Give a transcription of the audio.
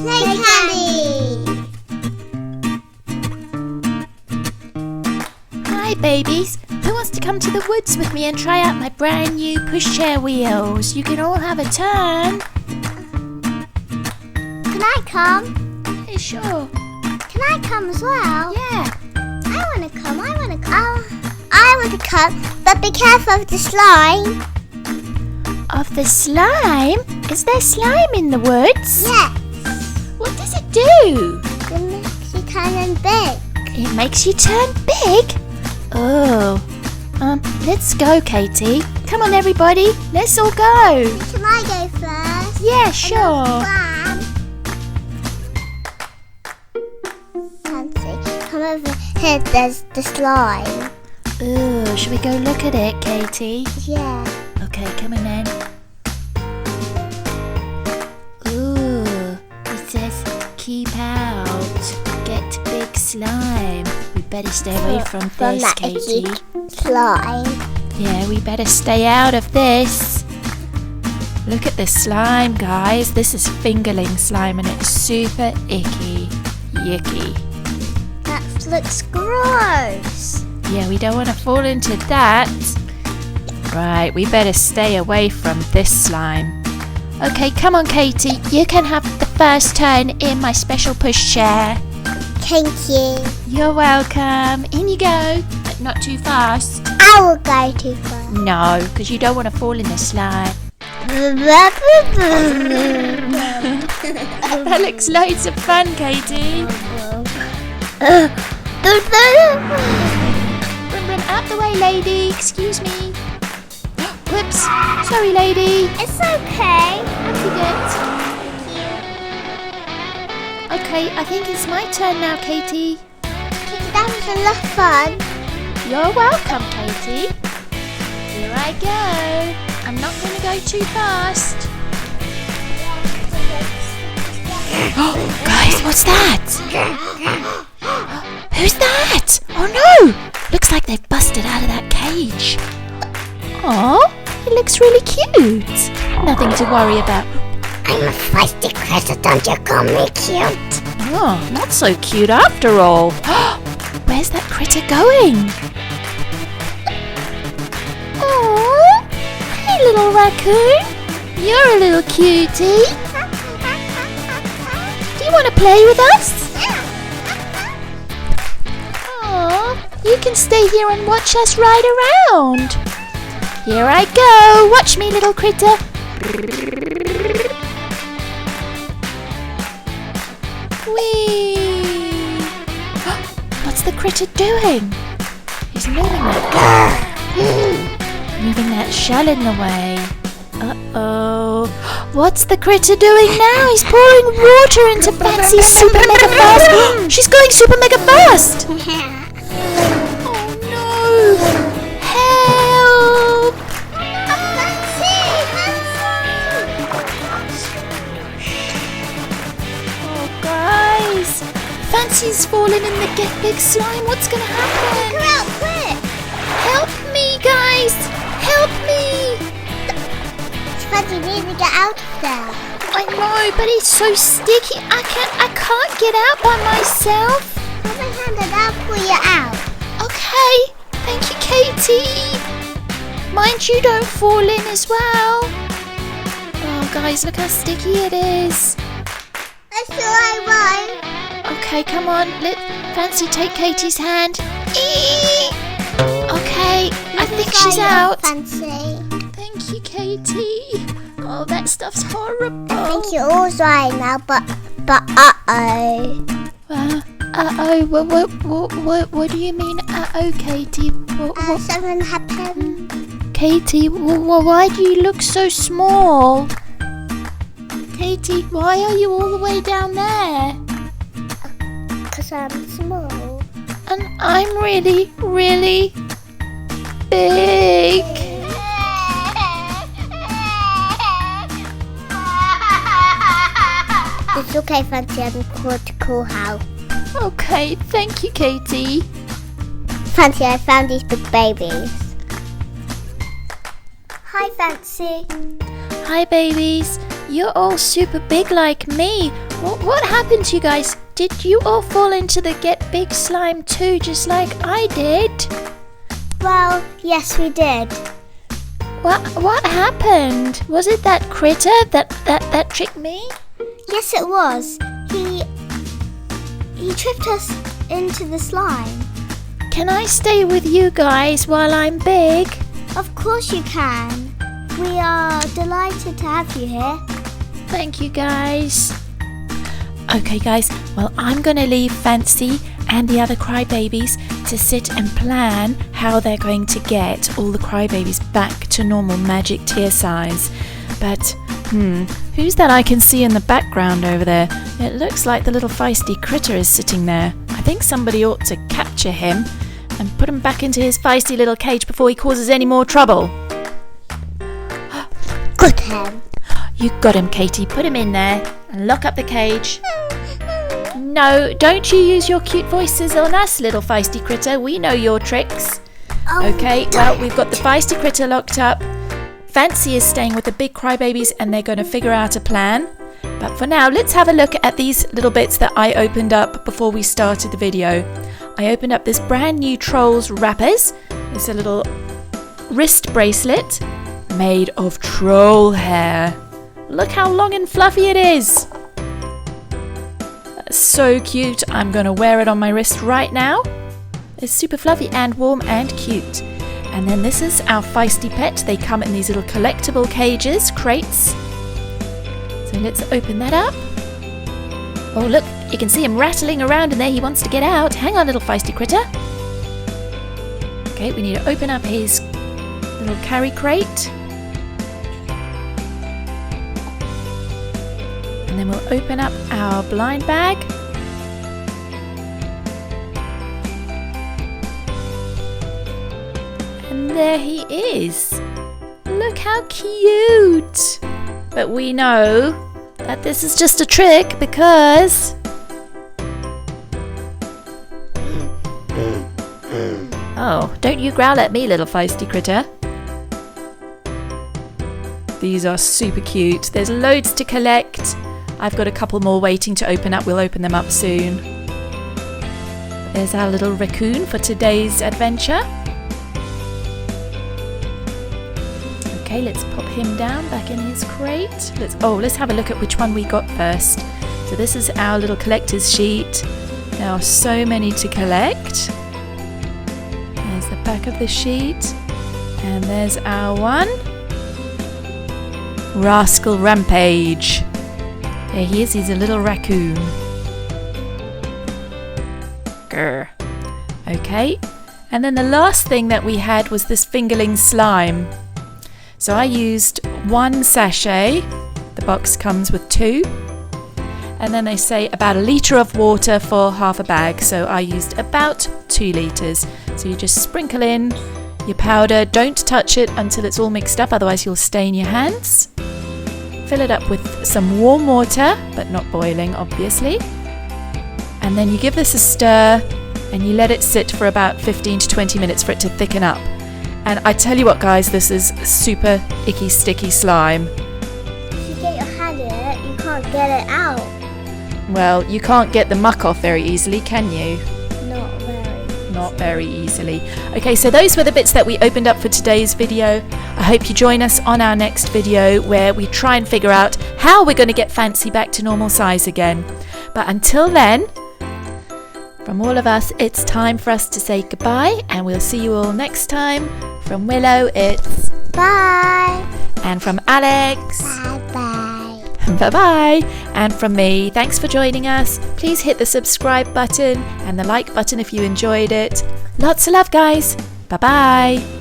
Play candy! Hi babies, who wants to come to the woods with me and try out my brand new pushchair wheels? You can all have a turn. Can I come? Hey, sure. Can I come as well? Yeah. I want to come. I want to come, but be careful of the slime. Of the slime? Is there slime in the woods? Yes. What does it do? It makes you turn big. It makes you turn big? Oh. Let's go, Katie. Come on, everybody. Let's all go. Can I go first? Yeah, sure. Fancy. Come over here. There's the slime. Ooh, should we go look at it, Katie? Yeah. Okay, come on then. Ooh, it says keep out, get big slime. We better stay away from this, that Katie. icky slime. Yeah, we better stay out of this. Look at this slime, guys. This is fingerling slime and it's super icky. Yucky. That looks gross. Yeah, we don't want to fall into that. Right, we better stay away from this slime. Okay, come on, Katie. You can have the first turn in my special pushchair. Thank you. You're welcome. In you go, but not too fast. I will go too far. No, because you don't want to fall in the slime. That looks loads of fun, Katie. Run out the way, lady. Excuse me. Whoops. Sorry, lady. It's okay. Okay, I think it's my turn now, Katie. That was a lot of fun. You're welcome, Katie. Here I go. I'm not going to go too fast. Guys, what's that? Who's that? Oh no! Looks like they've busted out of that cage. Oh, it looks really cute. Nothing to worry about. I'm a feisty critter, don't you call me cute? Oh, not so cute after all. Where's that critter going? Oh, hey little raccoon. You're a little cutie. Do you want to play with us? Oh, you can stay here and watch us ride around. Here I go. Watch me, little critter. Whee! What's the critter doing? He's moving that shell in the way. Uh-oh. What's the critter doing now? He's pouring water into Fancy's super mega fast. She's going super mega fast. Oh no! Help! Oh guys, Fancy's fallen in the get big slime. What's gonna happen? Come out quick! Help me, guys! Help me! Fancy needs to get out of there. I know, but it's so sticky. I can't get out by myself. Put my hand and I'll pull you out. Okay, thank you, Katie. Mind you don't fall in as well. Oh, guys, look how sticky it is. I'm sure I won't. Okay, come on. Let Fancy take Katie's hand. Eee! Okay, I think she's out. Fancy. Thank you, Katie. Oh, that stuff's horrible. I think you're all right now, but uh-oh. Uh-oh, what do you mean, uh-oh, Katie? What? Something happened. Katie, why do you look so small? Katie, why are you all the way down there? Because I'm small. And I'm really, really big. It's okay, Fancy, I'm called to call help. Okay, thank you, Katie. Fancy, I found these big babies. Hi, Fancy. Hi, babies. You're all super big like me. What happened to you guys? Did you all fall into the Get Big slime too, just like I did? Well, yes, we did. What happened? Was it that critter that tricked me? Yes, it was. He tripped us into the slime. Can I stay with you guys while I'm big? Of course you can. We are delighted to have you here. Thank you, guys. Okay, guys. Well, I'm going to leave Fancy and the other crybabies to sit and plan how they're going to get all the crybabies back to normal magic tear size. But, who's that I can see in the background over there? It looks like the little feisty critter is sitting there. I think somebody ought to capture him and put him back into his feisty little cage before he causes any more trouble. Got him. You got him, Katie. Put him in there and lock up the cage. No, don't you use your cute voices on us, little feisty critter. We know your tricks. Okay, well, we've got the feisty critter locked up. Fancy is staying with the big crybabies and they're going to figure out a plan. But for now, let's have a look at these little bits that I opened up before we started the video. I opened up this brand new Trolls wrappers. It's a little wrist bracelet made of troll hair. Look how long and fluffy it is. That's so cute. I'm going to wear it on my wrist right now. It's super fluffy and warm and cute. And then this is our Feisty Pet. They come in these little collectible cages, crates. So let's open that up. Oh look, you can see him rattling around in there. He wants to get out. Hang on, little feisty critter. Okay, we need to open up his little carry crate. And then we'll open up our blind bag. And there he is. Look how cute. But we know that this is just a trick because oh, don't you growl at me, little feisty critter. These are super cute. There's loads to collect. I've got a couple more waiting to open up. We'll open them up soon. There's our little raccoon for today's adventure. Okay, let's pop him down back in his crate. Let's have a look at which one we got first. So this is our little collector's sheet. There are so many to collect. There's the back of the sheet. And there's our one. Rascal Rampage. There he is, he's a little raccoon. Grr. Okay, and then the last thing that we had was this Fingerling slime. So I used 1 sachet, the box comes with 2, and then they say about 1 litre of water for half a bag, so I used about 2 litres. So you just sprinkle in your powder, don't touch it until it's all mixed up, otherwise you'll stain your hands. Fill it up with some warm water, but not boiling obviously. And then you give this a stir and you let it sit for about 15 to 20 minutes for it to thicken up. And I tell you what guys, this is super icky sticky slime. If you get your hand in it, you can't get it out. Well, you can't get the muck off very easily, can you? Not very easily. Okay, so those were the bits that we opened up for today's video. I hope you join us on our next video where we try and figure out how we're going to get Fancy back to normal size again. But until then, from all of us, it's time for us to say goodbye, and we'll see you all next time. From Willow, it's bye. And from Alex, Bye-bye. Bye-bye. And from me, thanks for joining us. Please hit the subscribe button and the like button if you enjoyed it. Lots of love, guys. Bye-bye.